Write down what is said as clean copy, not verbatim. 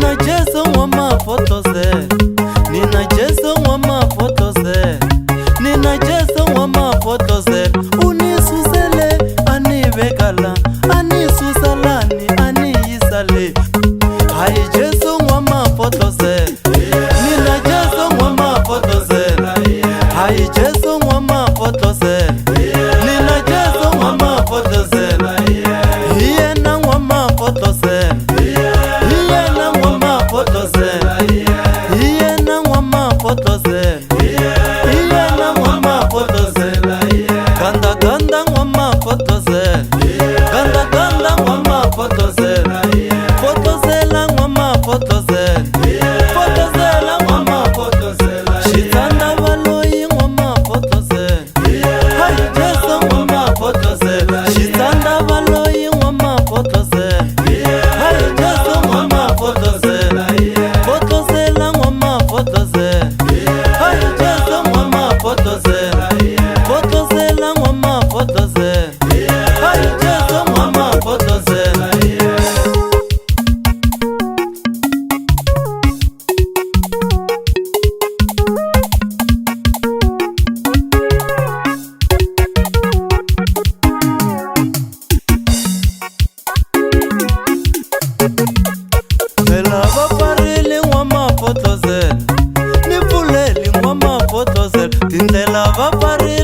Nina Jason wa mafoto ze, Nina Jason wa mafoto ze, Nina Jason wa mafoto ze. Unisusele ani vekala, ani susalani ani isale. Hai Jason wa mafoto ze, Nina Jason wa mafoto ze. Hai Jason wa mafoto ze, Nina Jason wa mafoto ze. Hiye na wa mafoto ze, hiye na wa mafoto ze, hiye na wa mafoto ze, hiye na wa mafoto ze. Ganda ganda wa mafoto ze, ganda ganda wa mafoto ze. Foto ze la wa mafoto ze, foto ze la wa mafoto ze. Shitanda valoi wa mafoto ze, hai Jason wa mafoto ze. Shitanda valoi wa mafoto ze, hai Jason wa mafoto ze. Foto ze la wa mafoto ze, hai Jason wa mafoto ze. Foto ze la wa mafoto ze, hai Jason wa mafoto ze. Vela vaparili wa mafoto ze, ni pfuleli wa mafoto ze. Tindlela vaparili